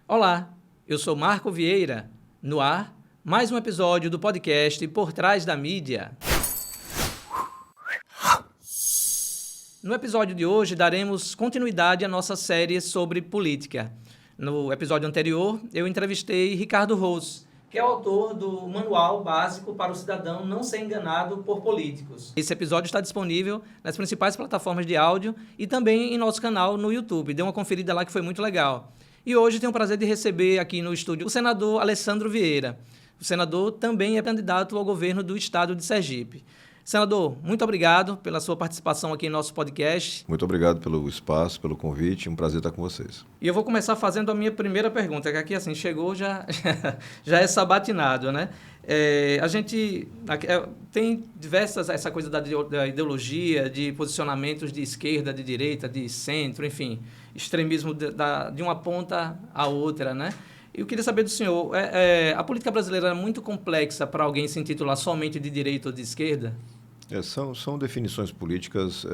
Olá, eu sou Marco Vieira. No ar, mais um episódio do podcast Por Trás da Mídia. No episódio de hoje, daremos continuidade à nossa série sobre política. No episódio anterior, eu entrevistei Ricardo Rous, que é o autor do Manual Básico para o Cidadão Não Ser Enganado por Políticos. Esse episódio está disponível nas principais plataformas de áudio e também em nosso canal no YouTube. Dê uma conferida lá que foi muito legal. E hoje tenho o prazer de receber aqui no estúdio o senador Alessandro Vieira. O senador também é candidato ao governo do estado de Sergipe. Senador, muito obrigado pela sua participação aqui em nosso podcast. Muito obrigado pelo espaço, pelo convite, um prazer estar com vocês. E eu vou começar fazendo a minha primeira pergunta, que aqui assim, chegou já é sabatinado, né? A gente tem diversas, essa coisa da ideologia, de posicionamentos de esquerda, de direita, de centro, enfim, extremismo de uma ponta à outra, né? E eu queria saber do senhor, a política brasileira é muito complexa para alguém se intitular somente de direita ou de esquerda? São definições políticas,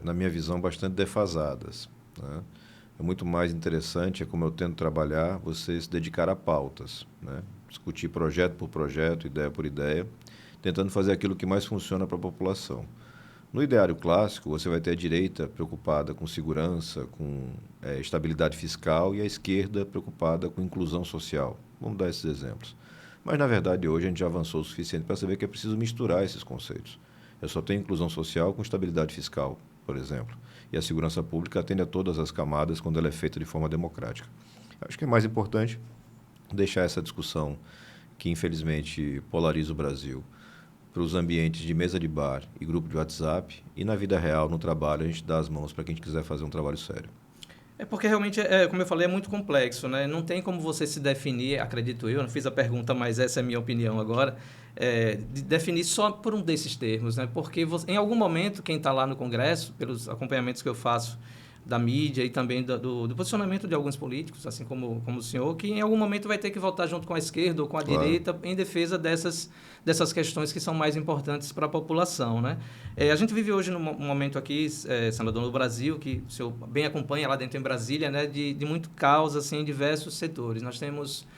na minha visão, bastante defasadas, né? É muito mais interessante, como eu tento trabalhar, você se dedicar a pautas, né? Discutir projeto por projeto, ideia por ideia, tentando fazer aquilo que mais funciona para a população. No ideário clássico, você vai ter a direita preocupada com segurança, com estabilidade fiscal, e a esquerda preocupada com inclusão social. Vamos dar esses exemplos. Mas, na verdade, hoje a gente já avançou o suficiente para saber que é preciso misturar esses conceitos. Eu só tenho inclusão social com estabilidade fiscal, por exemplo. E a segurança pública atende a todas as camadas quando ela é feita de forma democrática. Acho que é mais importante deixar essa discussão que, infelizmente, polariza o Brasil para os ambientes de mesa de bar e grupo de WhatsApp, e na vida real, no trabalho, a gente dá as mãos para quem quiser fazer um trabalho sério. É porque realmente, como eu falei, é muito complexo, né? Não tem como você se definir, acredito eu, não fiz a pergunta, mas essa é a minha opinião agora, de definir só por um desses termos, né? Porque em algum momento, quem está lá no Congresso, pelos acompanhamentos que eu faço da mídia e também do posicionamento de alguns políticos, assim como o senhor, que em algum momento vai ter que votar junto com a esquerda ou com a direita em defesa dessas questões que são mais importantes para a população, né? A gente vive hoje num momento aqui, senador, no Brasil, que o senhor bem acompanha lá dentro em Brasília, né, de muito caos assim, em diversos setores. Nós temos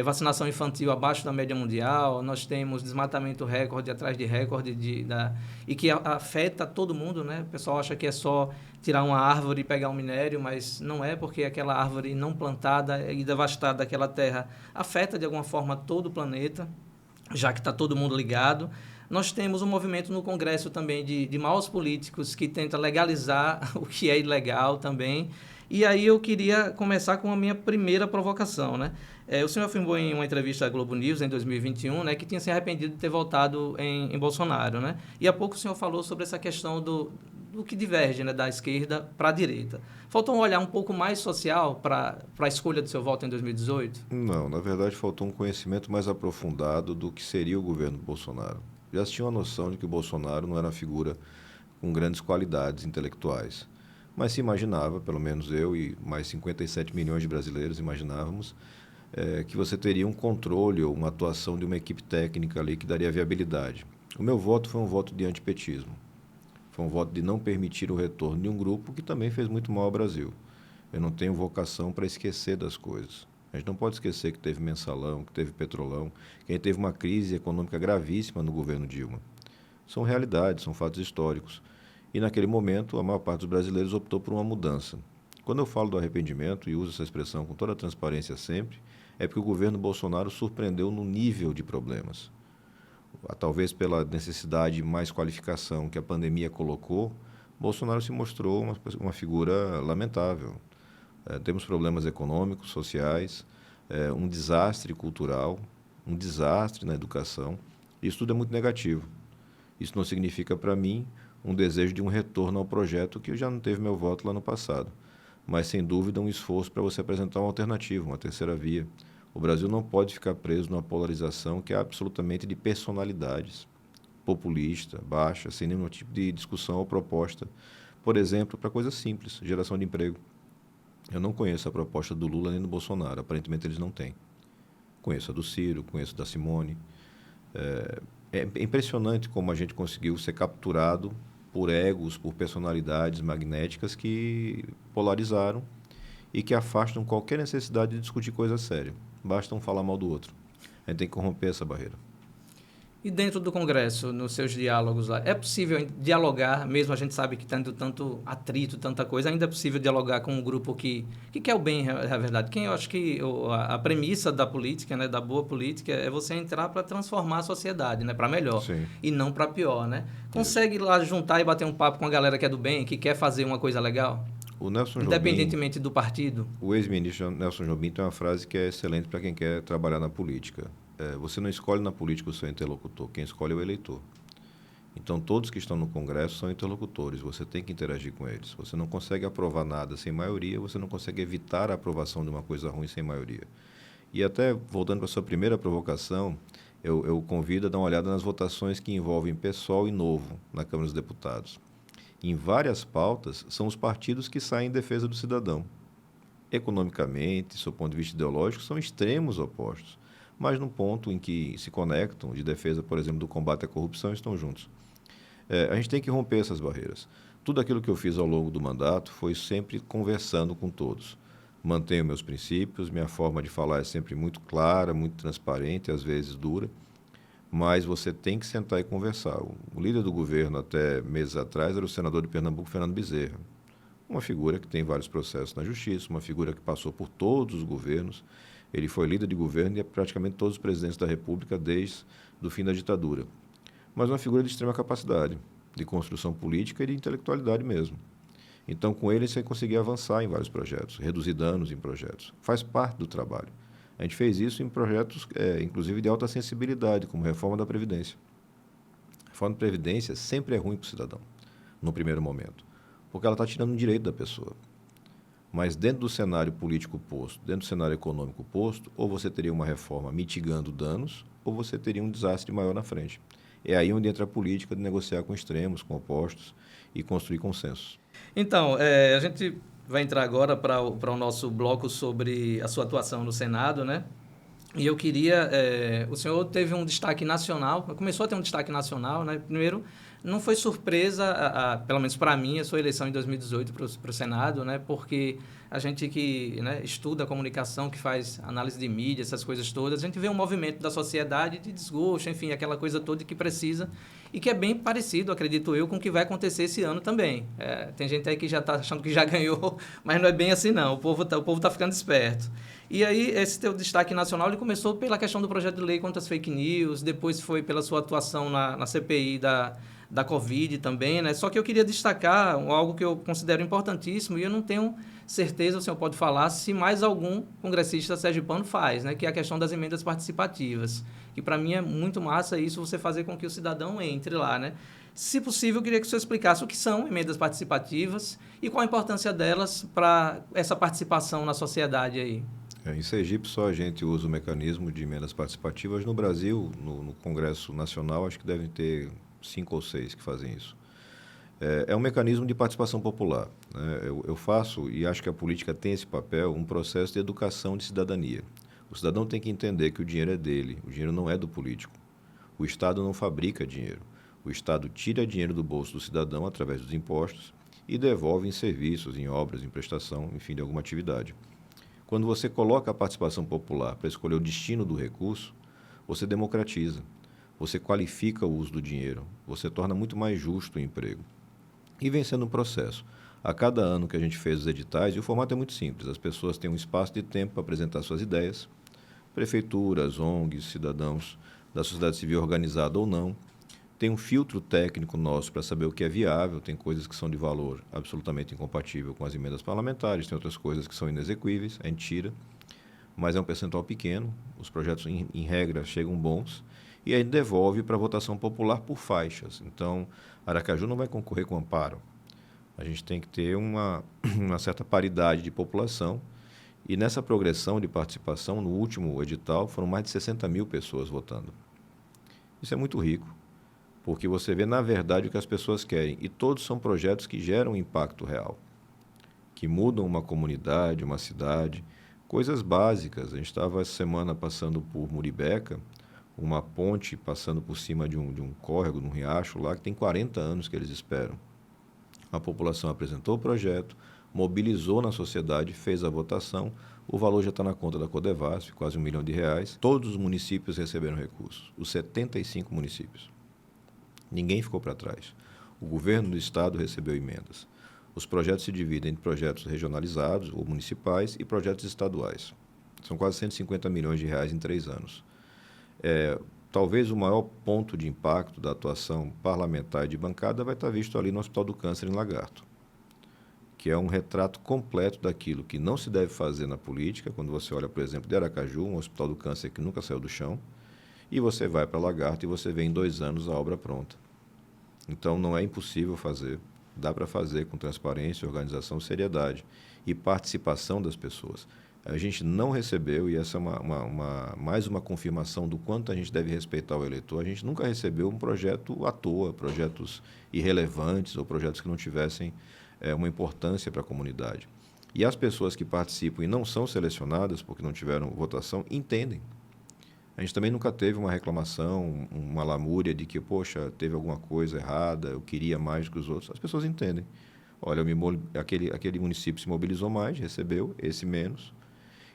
vacinação infantil abaixo da média mundial, nós temos desmatamento recorde atrás de recorde, e que afeta todo mundo, né? O pessoal acha que é só tirar uma árvore e pegar um minério, mas não é, porque aquela árvore não plantada e devastada daquela terra afeta de alguma forma todo o planeta, já que está todo mundo ligado. Nós temos um movimento no Congresso também de maus políticos que tenta legalizar o que é ilegal também. E aí eu queria começar com a minha primeira provocação, né? O senhor afirmou em uma entrevista à Globo News em 2021, né, que tinha se arrependido de ter votado em Bolsonaro, né? E há pouco o senhor falou sobre essa questão do que diverge, né, da esquerda para a direita. Faltou um olhar um pouco mais social para a escolha do seu voto em 2018? Não, na verdade faltou um conhecimento mais aprofundado do que seria o governo Bolsonaro. Já se tinha uma noção de que o Bolsonaro não era uma figura com grandes qualidades intelectuais, mas se imaginava, pelo menos eu e mais 57 milhões de brasileiros imaginávamos, que você teria um controle ou uma atuação de uma equipe técnica ali que daria viabilidade. O meu voto foi um voto de antipetismo. Foi um voto de não permitir o retorno de um grupo que também fez muito mal ao Brasil. Eu não tenho vocação para esquecer das coisas. A gente não pode esquecer que teve mensalão, que teve petrolão, que a gente teve uma crise econômica gravíssima no governo Dilma. São realidades, são fatos históricos. E naquele momento, a maior parte dos brasileiros optou por uma mudança. Quando eu falo do arrependimento, e uso essa expressão com toda a transparência sempre, é porque o governo Bolsonaro surpreendeu no nível de problemas. Talvez pela necessidade de mais qualificação que a pandemia colocou, Bolsonaro se mostrou uma figura lamentável. Temos problemas econômicos, sociais, um desastre cultural, um desastre na educação. Isso tudo é muito negativo. Isso não significa, para mim, um desejo de um retorno ao projeto que já não teve meu voto lá no passado. Mas, sem dúvida, um esforço para você apresentar uma alternativa, uma terceira via. O Brasil não pode ficar preso numa polarização que é absolutamente de personalidades, populista, baixa, sem nenhum tipo de discussão ou proposta. Por exemplo, para coisas simples, geração de emprego. Eu não conheço a proposta do Lula nem do Bolsonaro, aparentemente eles não têm. Conheço a do Ciro, conheço a da Simone. É impressionante como a gente conseguiu ser capturado por egos, por personalidades magnéticas que polarizaram e que afastam qualquer necessidade de discutir coisa séria. Basta um falar mal do outro. A gente tem que romper essa barreira. E dentro do Congresso, nos seus diálogos lá, é possível dialogar, mesmo a gente sabe que tendo tanto atrito, tanta coisa, ainda é possível dialogar com um grupo que quer o bem, é verdade. Quem eu acho que a premissa da política, né, da boa política, é você entrar para transformar a sociedade, né, para melhor. Sim. E não para pior, né? Consegue lá juntar e bater um papo com a galera que é do bem, que quer fazer uma coisa legal? O Nelson Jobim, Independentemente do partido? o ex-ministro Nelson Jobim tem uma frase que é excelente para quem quer trabalhar na política. Você não escolhe na política o seu interlocutor, quem escolhe é o eleitor. Então, todos que estão no Congresso são interlocutores, você tem que interagir com eles. Você não consegue aprovar nada sem maioria, você não consegue evitar a aprovação de uma coisa ruim sem maioria. E até, voltando para a sua primeira provocação, eu convido a dar uma olhada nas votações que envolvem PSOL e Novo na Câmara dos Deputados. Em várias pautas, são os partidos que saem em defesa do cidadão. Economicamente, do ponto de vista ideológico, são extremos opostos. Mas no ponto em que se conectam, de defesa, por exemplo, do combate à corrupção, estão juntos. A gente tem que romper essas barreiras. Tudo aquilo que eu fiz ao longo do mandato foi sempre conversando com todos. Mantenho meus princípios, minha forma de falar é sempre muito clara, muito transparente, às vezes dura, mas você tem que sentar e conversar. O líder do governo, até meses atrás, era o senador de Pernambuco, Fernando Bezerra. Uma figura que tem vários processos na justiça, uma figura que passou por todos os governos. Ele foi líder de governo e é praticamente todos os presidentes da República desde o fim da ditadura. Mas uma figura de extrema capacidade, de construção política e de intelectualidade mesmo. Então, com ele, você conseguia avançar em vários projetos, reduzir danos em projetos. Faz parte do trabalho. A gente fez isso em projetos, inclusive, de alta sensibilidade, como a reforma da Previdência. A reforma da Previdência sempre é ruim para o cidadão, no primeiro momento, porque ela está tirando um direito da pessoa. Mas dentro do cenário político posto, dentro do cenário econômico posto, ou você teria uma reforma mitigando danos, ou você teria um desastre maior na frente. É aí onde entra a política de negociar com extremos, com opostos e construir consensos. Então, a gente vai entrar agora para o nosso bloco sobre a sua atuação no Senado, né? E eu queria... o senhor teve um destaque nacional, começou a ter um destaque nacional, né? Primeiro, não foi surpresa, pelo menos para mim, a sua eleição em 2018 para o Senado, né? Porque a gente que, né, estuda a comunicação, que faz análise de mídia, essas coisas todas, a gente vê um movimento da sociedade de desgosto, enfim, aquela coisa toda que precisa e que é bem parecido, acredito eu, com o que vai acontecer esse ano também. Tem gente aí que já está achando que já ganhou, mas não é bem assim não, o povo tá ficando esperto. E aí, esse teu destaque nacional, ele começou pela questão do projeto de lei contra as fake news, depois foi pela sua atuação na CPI da Covid também, né? Só que eu queria destacar algo que eu considero importantíssimo e eu não tenho certeza, o senhor pode falar, se mais algum congressista sergipano faz, né? Que é a questão das emendas participativas. Que para mim é muito massa isso, você fazer com que o cidadão entre lá, né? Se possível, eu queria que o senhor explicasse o que são emendas participativas e qual a importância delas para essa participação na sociedade aí. Em Sergipe, só a gente usa o mecanismo de emendas participativas. No Brasil, no Congresso Nacional, acho que devem ter 5 ou 6 que fazem isso. É um mecanismo de participação popular, né? Eu faço, e acho que a política tem esse papel, um processo de educação de cidadania. O cidadão tem que entender que o dinheiro é dele, o dinheiro não é do político. O Estado não fabrica dinheiro. O Estado tira dinheiro do bolso do cidadão através dos impostos e devolve em serviços, em obras, em prestação, enfim, de alguma atividade. Quando você coloca a participação popular para escolher o destino do recurso, você democratiza, você qualifica o uso do dinheiro, você torna muito mais justo o emprego. E vem sendo um processo. A cada ano que a gente fez os editais, e o formato é muito simples, as pessoas têm um espaço de tempo para apresentar suas ideias, prefeituras, ONGs, cidadãos da sociedade civil organizada ou não, tem um filtro técnico nosso para saber o que é viável, tem coisas que são de valor absolutamente incompatível com as emendas parlamentares, tem outras coisas que são inexequíveis, a gente tira, mas é um percentual pequeno, os projetos em regra chegam bons, e aí devolve para votação popular por faixas. Então, Aracaju não vai concorrer com amparo. A gente tem que ter uma certa paridade de população, e nessa progressão de participação, no último edital, foram mais de 60 mil pessoas votando. Isso é muito rico, porque você vê, na verdade, o que as pessoas querem. E todos são projetos que geram impacto real, que mudam uma comunidade, uma cidade, coisas básicas. A gente estava essa semana passando por Muribeca, uma ponte passando por cima de um córrego, de um riacho lá, que tem 40 anos que eles esperam. A população apresentou o projeto, mobilizou na sociedade, fez a votação, o valor já está na conta da Codevasf, quase R$1 milhão. Todos os municípios receberam recursos, os 75 municípios. Ninguém ficou para trás. O governo do estado recebeu emendas. Os projetos se dividem em projetos regionalizados ou municipais e projetos estaduais. São quase R$150 milhões em 3 anos. Talvez o maior ponto de impacto da atuação parlamentar e de bancada vai estar visto ali no Hospital do Câncer, em Lagarto, que é um retrato completo daquilo que não se deve fazer na política, quando você olha, por exemplo, de Aracaju, um Hospital do Câncer que nunca saiu do chão, e você vai para Lagarto e você vê em 2 anos a obra pronta. Então, não é impossível fazer, dá para fazer com transparência, organização, seriedade e participação das pessoas. A gente não recebeu, e essa é mais uma confirmação do quanto a gente deve respeitar o eleitor, a gente nunca recebeu um projeto à toa, projetos irrelevantes ou projetos que não tivessem uma importância para a comunidade. E as pessoas que participam e não são selecionadas porque não tiveram votação, entendem. A gente também nunca teve uma reclamação, uma lamúria de que, poxa, teve alguma coisa errada, eu queria mais do que os outros. As pessoas entendem. Olha, aquele município se mobilizou mais, recebeu, esse menos.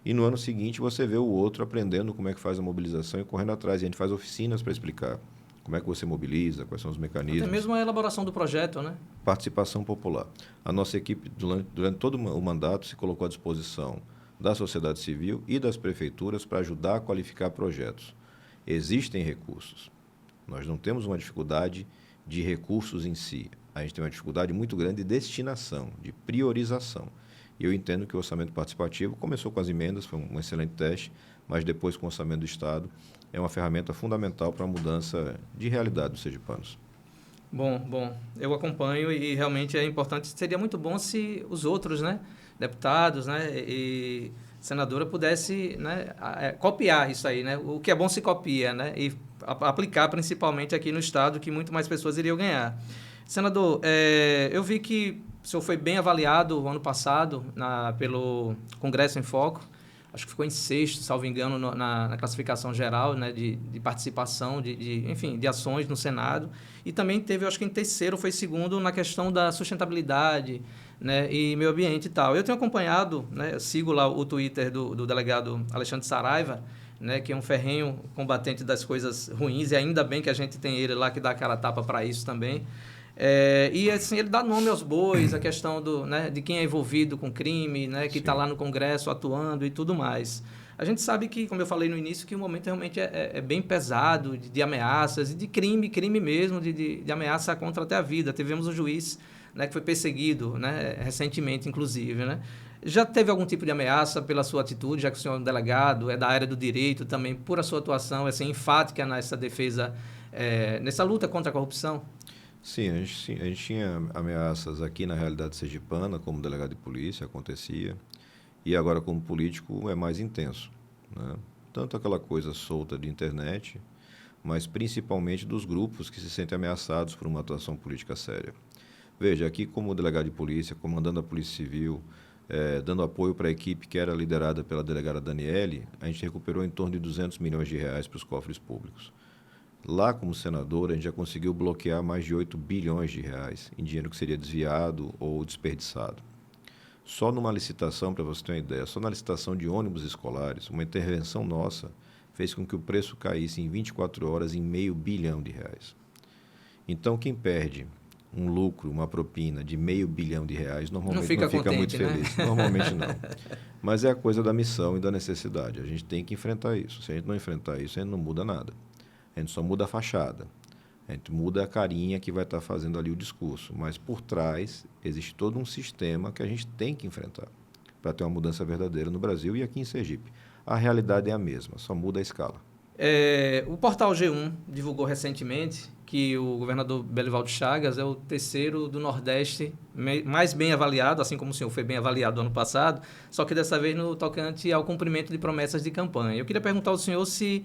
E no ano seguinte você vê o outro aprendendo como é que faz a mobilização e correndo atrás. E a gente faz oficinas para explicar como é que você mobiliza, quais são os mecanismos. Até mesmo a elaboração do projeto, né? Participação popular. A nossa equipe, durante todo o mandato, se colocou à disposição da sociedade civil e das prefeituras para ajudar a qualificar projetos. Existem recursos. Nós não temos uma dificuldade de recursos em si. A gente tem uma dificuldade muito grande de destinação, de priorização. E eu entendo que o orçamento participativo começou com as emendas, foi um excelente teste, mas depois com o orçamento do Estado é uma ferramenta fundamental para a mudança de realidade dos sergipanos. Bom, eu acompanho e realmente é importante. Seria muito bom se os outros, né, deputados, né, e senadora pudesse, né, copiar isso aí, né? O que é bom se copia, né, e aplicar principalmente aqui no estado, que muito mais pessoas iriam ganhar. Senador, eu vi que o senhor foi bem avaliado ano passado pelo Congresso em Foco. Acho que ficou em 6º, salvo engano, na classificação geral, né, de participação, enfim, de ações no Senado. E também teve, acho que em 3º, foi 2º na questão da sustentabilidade, né, e meio ambiente e tal. Eu tenho acompanhado, né, eu sigo lá o Twitter do delegado Alexandre Saraiva, né, que é um ferrenho combatente das coisas ruins, e ainda bem que a gente tem ele lá que dá a cara a tapa para isso também. E assim, ele dá nome aos bois, a questão né, de quem é envolvido com crime, né, que está lá no Congresso atuando e tudo mais. A gente sabe que, como eu falei no início, que o momento realmente é bem pesado de ameaças e de crime mesmo, de ameaça contra até a vida. Tivemos um juiz, né, que foi perseguido, né, recentemente, inclusive, né? Já teve algum tipo de ameaça pela sua atitude, já que o senhor é um delegado, é da área do direito também, por a sua atuação, assim, enfática nessa defesa, nessa luta contra a corrupção? Sim, a gente tinha ameaças aqui na realidade sergipana, como delegado de polícia, acontecia, e agora como político é mais intenso, né? Tanto aquela coisa solta de internet, mas principalmente dos grupos que se sentem ameaçados por uma atuação política séria. Veja, aqui como delegado de polícia, comandando a Polícia Civil, dando apoio para a equipe que era liderada pela delegada Daniele, a gente recuperou em torno de R$200 milhões para os cofres públicos. Lá, como senador, a gente já conseguiu bloquear mais de R$8 bilhões em dinheiro que seria desviado ou desperdiçado. Só numa licitação, para você ter uma ideia, só na licitação de ônibus escolares, uma intervenção nossa fez com que o preço caísse em 24 horas em R$500 bilhão. Então, quem perde um lucro, uma propina de R$500 bilhão, normalmente não fica muito feliz. Né? Normalmente não. Mas é a coisa da missão e da necessidade. A gente tem que enfrentar isso. Se a gente não enfrentar isso, a gente não muda nada. A gente só muda a fachada, a gente muda a carinha que vai estar fazendo ali o discurso, mas por trás existe todo um sistema que a gente tem que enfrentar para ter uma mudança verdadeira no Brasil e aqui em Sergipe. A realidade é a mesma, só muda a escala. O portal G1 divulgou recentemente que o governador Belivaldo Chagas é o 3º do Nordeste mais bem avaliado, assim como o senhor foi bem avaliado ano passado, só que dessa vez no tocante ao cumprimento de promessas de campanha. Eu queria perguntar ao senhor se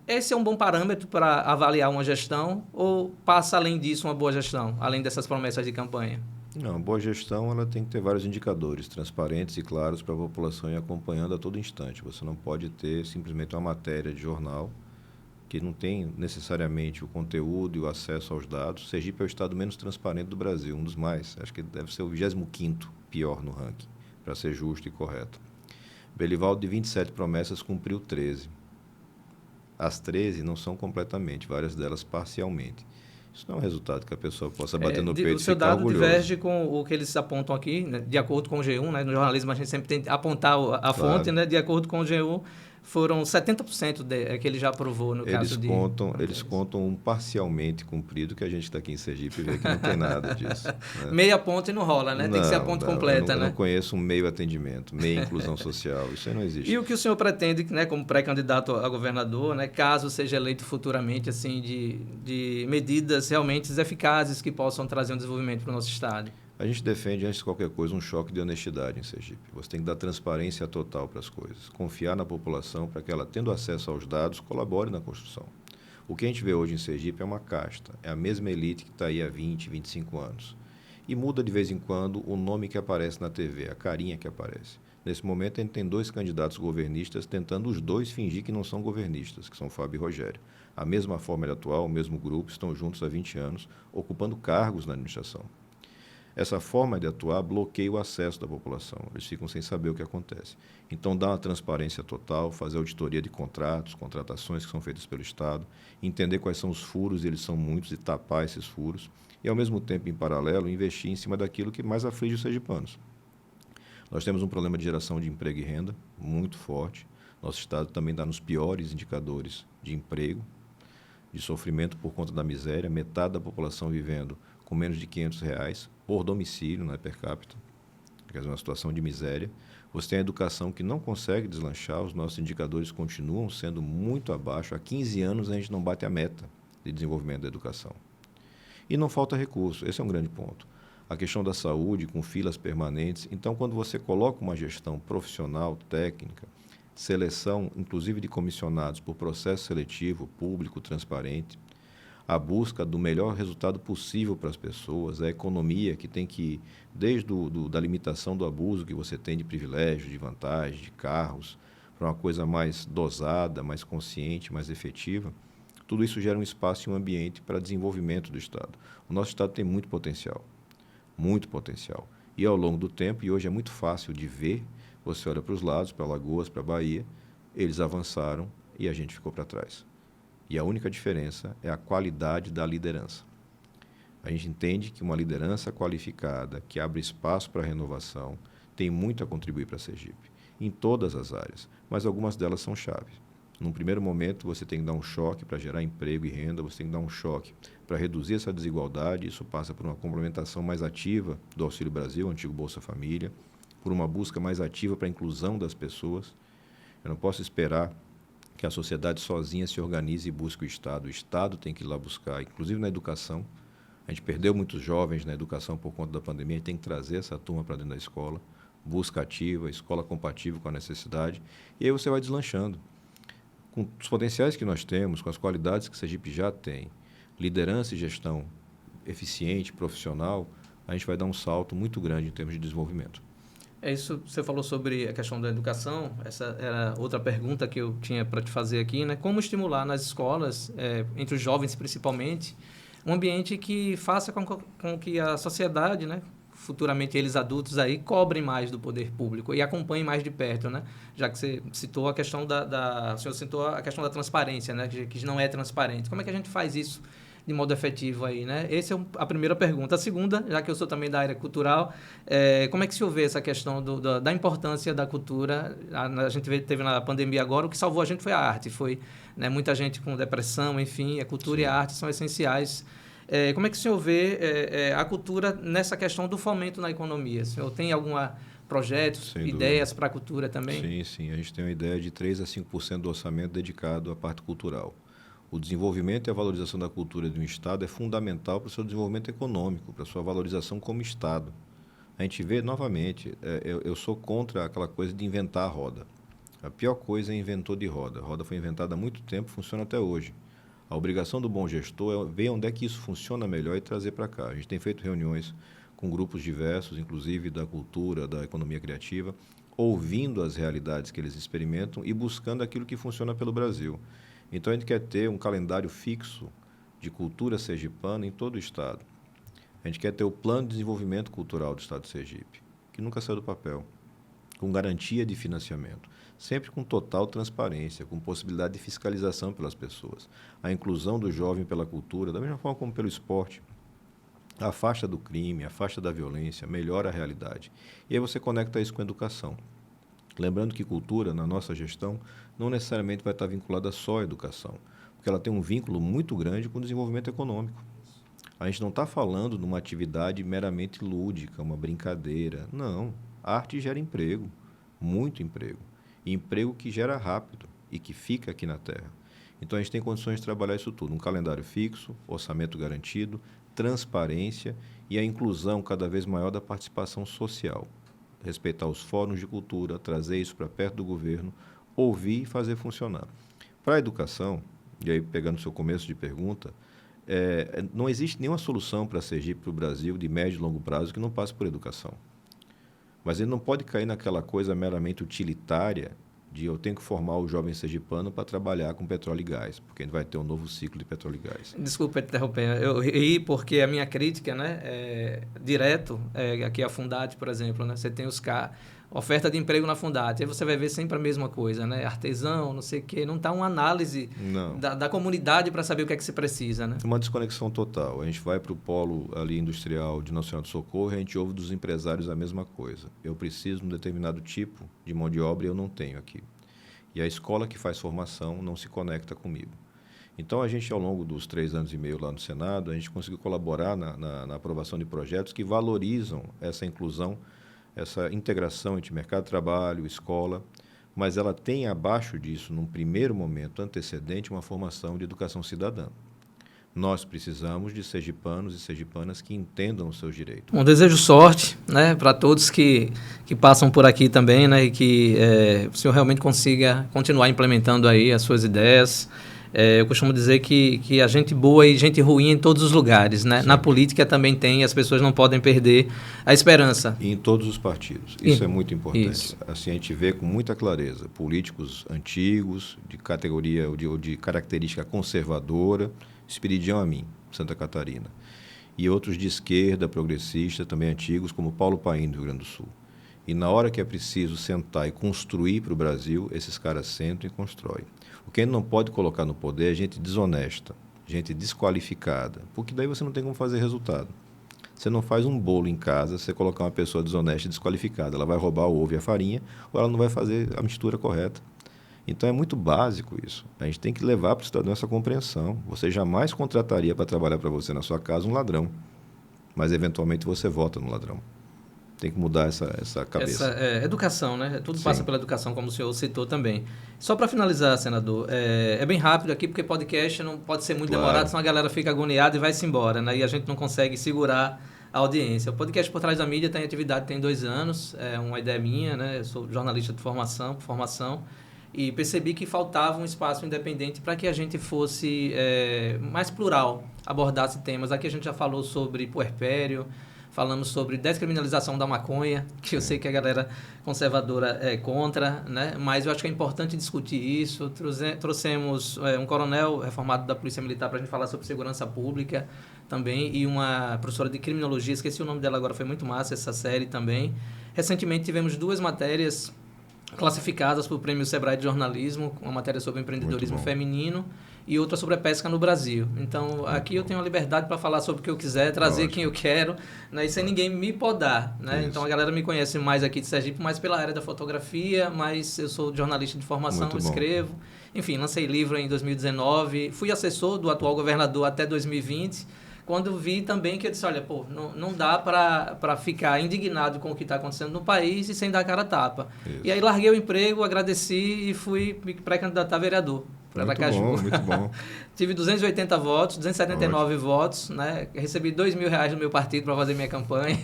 esse é um bom parâmetro para avaliar uma gestão ou passa além disso uma boa gestão, além dessas promessas de campanha? Não, boa gestão ela tem que ter vários indicadores transparentes e claros para a população ir acompanhando a todo instante. Você não pode ter simplesmente uma matéria de jornal que não tem necessariamente o conteúdo e o acesso aos dados. Sergipe é o estado menos transparente do Brasil, um dos mais. Acho que deve ser o 25º pior no ranking, para ser justo e correto. Belivaldo, de 27 promessas, cumpriu 13. As 13 não são completamente, várias delas parcialmente. Isso não é um resultado que a pessoa possa bater no peito e O seu ficar dado orgulhoso. diverge com o que eles apontam aqui, né? De acordo com o G1, né? No jornalismo a gente sempre tem que apontar a fonte, né? De acordo com o G1, foram 70% que ele já aprovou no caso de... Eles contam um parcialmente cumprido, que a gente está aqui em Sergipe e vê que não tem nada disso. Né? Meia ponta e não rola, né? Tem que ser a ponta completa, eu né? não conheço um meio atendimento, meia inclusão social, isso aí não existe. E o que o senhor pretende, né, como pré-candidato a governador, né, caso seja eleito futuramente, assim, de medidas realmente eficazes que possam trazer um desenvolvimento para o nosso estado? A gente defende, antes de qualquer coisa, um choque de honestidade em Sergipe. Você tem que dar transparência total para as coisas, confiar na população para que ela, tendo acesso aos dados, colabore na construção. O que a gente vê hoje em Sergipe é uma casta, é a mesma elite que está aí há 20, 25 anos. E muda de vez em quando o nome que aparece na TV, a carinha que aparece. Nesse momento, a gente tem 2 candidatos governistas tentando os 2 fingir que não são governistas, que são Fábio e Rogério. A mesma forma de atuar, o mesmo grupo, estão juntos há 20 anos, ocupando cargos na administração. Essa forma de atuar bloqueia o acesso da população. Eles ficam sem saber o que acontece. Então, dá uma transparência total, fazer auditoria de contratos, contratações que são feitas pelo Estado, entender quais são os furos, e eles são muitos, e tapar esses furos, e, ao mesmo tempo, em paralelo, investir em cima daquilo que mais aflige os sergipanos. Nós temos um problema de geração de emprego e renda muito forte. Nosso Estado também está nos piores indicadores de emprego, de sofrimento por conta da miséria, metade da população vivendo com menos de R$500 por domicílio, não é per capita, quer dizer, uma situação de miséria. Você tem a educação que não consegue deslanchar, os nossos indicadores continuam sendo muito abaixo. Há 15 anos a gente não bate a meta de desenvolvimento da educação. E não falta recurso, esse é um grande ponto. A questão da saúde, com filas permanentes. Então, quando você coloca uma gestão profissional, técnica, seleção, inclusive de comissionados por processo seletivo, público, transparente, a busca do melhor resultado possível para as pessoas, a economia que tem que ir desde da limitação do abuso que você tem de privilégios, de vantagens, de carros, para uma coisa mais dosada, mais consciente, mais efetiva, tudo isso gera um espaço e um ambiente para desenvolvimento do Estado. O nosso Estado tem muito potencial, muito potencial. E ao longo do tempo, e hoje é muito fácil de ver, você olha para os lados, para Alagoas, para a Bahia, eles avançaram e a gente ficou para trás. E a única diferença é a qualidade da liderança. A gente entende que uma liderança qualificada, que abre espaço para a renovação, tem muito a contribuir para a Sergipe, em todas as áreas, mas algumas delas são chaves. Num primeiro momento, você tem que dar um choque para gerar emprego e renda, você tem que dar um choque para reduzir essa desigualdade, isso passa por uma complementação mais ativa do Auxílio Brasil, o antigo Bolsa Família, por uma busca mais ativa para a inclusão das pessoas. Eu não posso esperar que a sociedade sozinha se organize e busque o Estado. O Estado tem que ir lá buscar, inclusive na educação. A gente perdeu muitos jovens na educação por conta da pandemia, a gente tem que trazer essa turma para dentro da escola, busca ativa, escola compatível com a necessidade, e aí você vai deslanchando. Com os potenciais que nós temos, com as qualidades que a Sergipe já tem, liderança e gestão eficiente, profissional, a gente vai dar um salto muito grande em termos de desenvolvimento. É isso, você falou sobre a questão da educação, essa era outra pergunta que eu tinha para te fazer aqui, né? Como estimular nas escolas, entre os jovens principalmente, um ambiente que faça com que a sociedade, né, futuramente eles adultos aí, cobrem mais do poder público e acompanhem mais de perto, né? Já que você citou a questão o senhor citou a questão da transparência, né? Que não é transparente. Como é que a gente faz isso de modo efetivo aí, né? Essa é a primeira pergunta. A segunda, já que eu sou também da área cultural, como é que se vê essa questão da importância da cultura? A gente teve na pandemia agora, o que salvou a gente foi a arte, foi, né, muita gente com depressão, enfim, a cultura Sim. E a arte são essenciais. Como é que o senhor vê a cultura nessa questão do fomento na economia? O senhor tem algum projeto, ideias para a cultura também? Sim. A gente tem uma ideia de 3% a 5% do orçamento dedicado à parte cultural. O desenvolvimento e a valorização da cultura de um Estado é fundamental para o seu desenvolvimento econômico, para a sua valorização como Estado. A gente vê, novamente, eu sou contra aquela coisa de inventar a roda. A pior coisa é inventor de roda. A roda foi inventada há muito tempo, funciona até hoje. A obrigação do bom gestor é ver onde é que isso funciona melhor e trazer para cá. A gente tem feito reuniões com grupos diversos, inclusive da cultura, da economia criativa, ouvindo as realidades que eles experimentam e buscando aquilo que funciona pelo Brasil. Então, a gente quer ter um calendário fixo de cultura sergipana em todo o Estado. A gente quer ter o Plano de Desenvolvimento Cultural do Estado de Sergipe, que nunca saiu do papel, com garantia de financiamento, sempre com total transparência, com possibilidade de fiscalização pelas pessoas. A inclusão do jovem pela cultura, da mesma forma como pelo esporte, afasta do crime, afasta da violência, melhora a realidade. E aí você conecta isso com a educação. Lembrando que cultura, na nossa gestão, não necessariamente vai estar vinculada só à educação, porque ela tem um vínculo muito grande com o desenvolvimento econômico. A gente não está falando de uma atividade meramente lúdica, uma brincadeira. Não. A arte gera emprego, muito emprego. E emprego que gera rápido e que fica aqui na Terra. Então, a gente tem condições de trabalhar isso tudo. Um calendário fixo, orçamento garantido, transparência e a inclusão cada vez maior da participação social. Respeitar os fóruns de cultura, trazer isso para perto do governo, ouvir e fazer funcionar. Para a educação, e aí pegando o seu começo de pergunta, não existe nenhuma solução para Sergipe, para o Brasil, de médio e longo prazo, que não passe por educação. Mas ele não pode cair naquela coisa meramente utilitária de eu tenho que formar o jovem sergipano para trabalhar com petróleo e gás, porque a gente vai ter um novo ciclo de petróleo e gás. Desculpa te interromper, eu ri porque a minha crítica, né, direto, aqui a Fundad, por exemplo, né, você tem oferta de emprego na Fundad, aí você vai ver sempre a mesma coisa, né, artesão, não sei o quê, não está uma análise da comunidade para saber o que é que se precisa, né? Uma desconexão total. A gente vai para o polo ali industrial de Nossa Senhora do Socorro e a gente ouve dos empresários a mesma coisa. Eu preciso de um determinado tipo de mão de obra e eu não tenho aqui. E a escola que faz formação não se conecta comigo. Então, a gente, ao longo dos 3 anos e meio lá no Senado, a gente conseguiu colaborar na aprovação de projetos que valorizam essa inclusão, essa integração entre mercado de trabalho, escola, mas ela tem abaixo disso, num primeiro momento antecedente, uma formação de educação cidadã. Nós precisamos de sergipanos e sergipanas que entendam os seus direitos. Bom, desejo sorte, né, para todos que passam por aqui também, né, e que o senhor realmente consiga continuar implementando aí as suas ideias. Eu costumo dizer que a gente boa e gente ruim em todos os lugares, né? Na política também tem, as pessoas não podem perder a esperança. E em todos os partidos. Isso é muito importante. Isso. Assim, a gente vê com muita clareza políticos antigos, de categoria ou de característica conservadora, Espiridião a mim, Santa Catarina. E outros de esquerda, progressista, também antigos, como Paulo Paim, do Rio Grande do Sul. E na hora que é preciso sentar e construir para o Brasil, esses caras sentam e constroem. O que a gente não pode colocar no poder é gente desonesta, gente desqualificada, porque daí você não tem como fazer resultado. Você não faz um bolo em casa se você colocar uma pessoa desonesta e desqualificada. Ela vai roubar o ovo e a farinha ou ela não vai fazer a mistura correta. Então, é muito básico isso. A gente tem que levar para o cidadão essa compreensão. Você jamais contrataria para trabalhar para você na sua casa um ladrão, mas, eventualmente, você vota no ladrão. Tem que mudar essa cabeça. Educação, né? Tudo passa pela educação, como o senhor citou também. Só para finalizar, senador, é bem rápido aqui, porque podcast não pode ser muito demorado, senão a galera fica agoniada e vai-se embora, né? E a gente não consegue segurar a audiência. O podcast Por Trás da Mídia tem atividade, tem 2 anos, é uma ideia minha, né? Eu sou jornalista de formação, e percebi que faltava um espaço independente para que a gente fosse mais plural, abordasse temas. Aqui a gente já falou sobre puerpério, falamos sobre descriminalização da maconha, que eu sei que a galera conservadora é contra, né? Mas eu acho que é importante discutir isso. Trouxemos um coronel reformado da Polícia Militar para a gente falar sobre segurança pública também, e uma professora de criminologia, esqueci o nome dela agora, foi muito massa essa série também. Recentemente tivemos 2 matérias classificadas para o Prêmio Sebrae de Jornalismo, uma matéria sobre empreendedorismo feminino e outra sobre a pesca no Brasil. Então, aqui eu tenho a liberdade para falar sobre o que eu quiser, trazer quem eu quero, né, e sem ninguém me podar, né? Então, a galera me conhece mais aqui de Sergipe, mais pela área da fotografia, mas eu sou jornalista de formação, escrevo. Enfim, lancei livro em 2019, fui assessor do atual governador até 2020, quando vi também que eu disse, olha, não dá para ficar indignado com o que está acontecendo no país e sem dar cara a tapa. Isso. E aí larguei o emprego, agradeci e fui me pré-candidatar a vereador. Muito bom. Tive 280 votos, 279 votos, né? Recebi R$2.000 do meu partido para fazer minha campanha.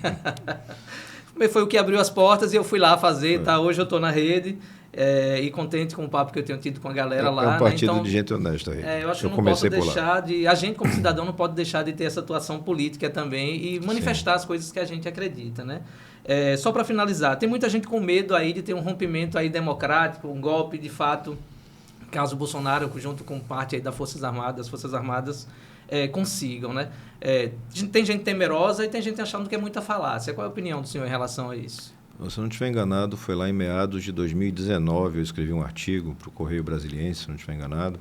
Foi o que abriu as portas e eu fui lá fazer, tá? Hoje eu estou na rede. E contente com o papo que eu tenho tido com a galera lá. É um partido, né? Então, de gente honesta aí. Eu acho que não posso deixar a gente, como cidadão, não pode deixar de ter essa atuação política também e manifestar as coisas que a gente acredita, né? Só para finalizar, tem muita gente com medo aí de ter um rompimento aí democrático, um golpe de fato caso o Bolsonaro, junto com parte aí das Forças Armadas consigam, né? Tem gente temerosa e tem gente achando que é muita falácia. Qual é a opinião do senhor em relação a isso? Se eu não estiver enganado, foi lá em meados de 2019, eu escrevi um artigo para o Correio Brasiliense, se não estiver enganado,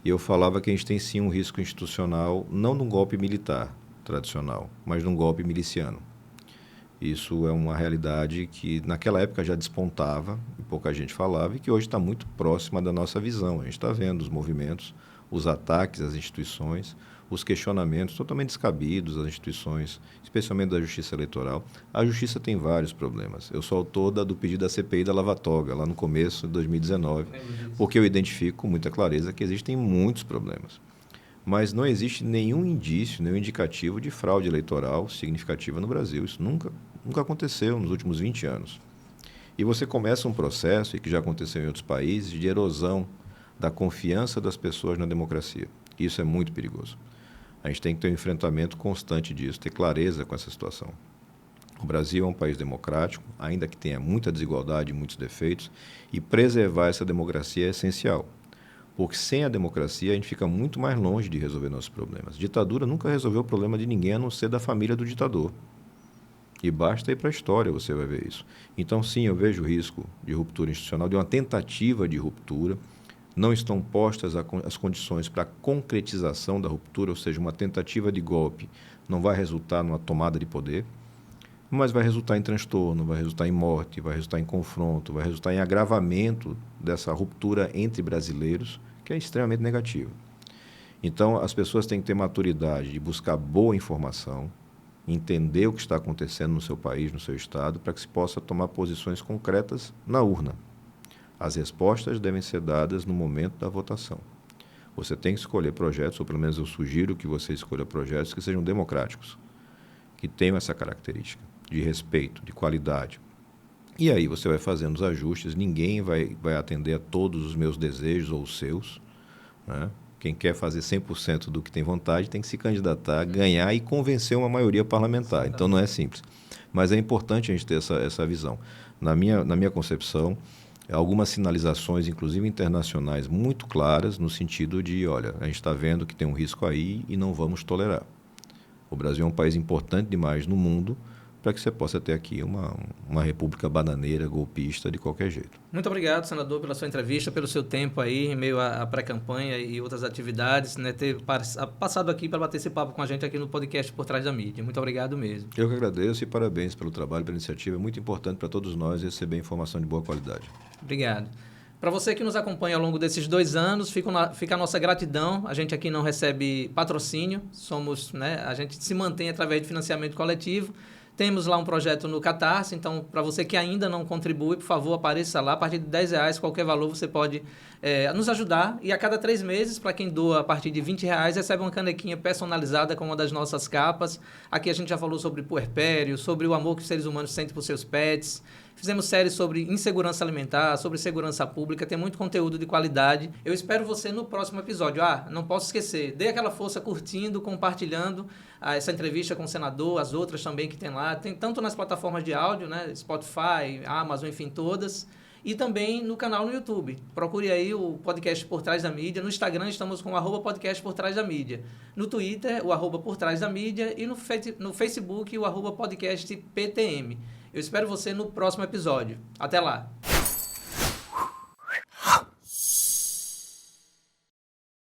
e eu falava que a gente tem sim um risco institucional, não de um golpe militar tradicional, mas de um golpe miliciano. Isso é uma realidade que naquela época já despontava, e pouca gente falava, e que hoje está muito próxima da nossa visão. A gente está vendo os movimentos, os ataques às instituições, os questionamentos totalmente descabidos às instituições, especialmente da Justiça Eleitoral. A Justiça tem vários problemas. Eu sou autor do pedido da CPI da Lava Toga, lá no começo de 2019, porque eu identifico com muita clareza que existem muitos problemas. Mas não existe nenhum indício, nenhum indicativo de fraude eleitoral significativa no Brasil. Isso nunca aconteceu nos últimos 20 anos. E você começa um processo, e que já aconteceu em outros países, de erosão da confiança das pessoas na democracia. Isso é muito perigoso. A gente tem que ter um enfrentamento constante disso, ter clareza com essa situação. O Brasil é um país democrático, ainda que tenha muita desigualdade e muitos defeitos, e preservar essa democracia é essencial. Porque sem a democracia a gente fica muito mais longe de resolver nossos problemas. Ditadura nunca resolveu o problema de ninguém, a não ser da família do ditador. E basta ir para a história, você vai ver isso. Então, sim, eu vejo o risco de ruptura institucional, de uma tentativa de ruptura. Não estão postas as condições para a concretização da ruptura, ou seja, uma tentativa de golpe não vai resultar numa tomada de poder, mas vai resultar em transtorno, vai resultar em morte, vai resultar em confronto, vai resultar em agravamento dessa ruptura entre brasileiros, que é extremamente negativa. Então, as pessoas têm que ter maturidade de buscar boa informação, entender o que está acontecendo no seu país, no seu estado, para que se possa tomar posições concretas na urna. As respostas devem ser dadas no momento da votação. Você tem que escolher projetos, ou pelo menos eu sugiro que você escolha projetos que sejam democráticos, que tenham essa característica de respeito, de qualidade. E aí você vai fazendo os ajustes, ninguém vai atender a todos os meus desejos ou os seus, né? Quem quer fazer 100% do que tem vontade tem que se candidatar, ganhar e convencer uma maioria parlamentar. Então não é simples. Mas é importante a gente ter essa visão. Na minha concepção, algumas sinalizações, inclusive internacionais, muito claras no sentido de, olha, a gente está vendo que tem um risco aí e não vamos tolerar. O Brasil é um país importante demais no mundo para que você possa ter aqui uma república bananeira, golpista, de qualquer jeito. Muito obrigado, senador, pela sua entrevista, pelo seu tempo aí, em meio à pré-campanha e outras atividades, né, ter passado aqui para bater esse papo com a gente aqui no podcast Por Trás da Mídia. Muito obrigado mesmo. Eu que agradeço e parabéns pelo trabalho, pela iniciativa. É muito importante para todos nós receber informação de boa qualidade. Obrigado. Para você que nos acompanha ao longo desses 2 anos, fica a nossa gratidão. A gente aqui não recebe patrocínio, a gente se mantém através de financiamento coletivo. Temos lá um projeto no Catarse, então, para você que ainda não contribui, por favor, apareça lá. A partir de R$10, qualquer valor, você pode nos ajudar. E a cada 3 meses, para quem doa a partir de R$20, recebe uma canequinha personalizada com uma das nossas capas. Aqui a gente já falou sobre puerpério, sobre o amor que os seres humanos sentem por seus pets. Fizemos séries sobre insegurança alimentar, sobre segurança pública, tem muito conteúdo de qualidade. Eu espero você no próximo episódio. Não posso esquecer, dê aquela força curtindo, compartilhando essa entrevista com o senador, as outras também que tem lá. Tem tanto nas plataformas de áudio, né, Spotify, Amazon, enfim, todas. E também no canal no YouTube. Procure aí o podcast Por Trás da Mídia. No Instagram estamos com o @podcast Por Trás da Mídia. No Twitter, o @Por Trás da Mídia. E no Facebook, o @podcast PTM. Eu espero você no próximo episódio. Até lá!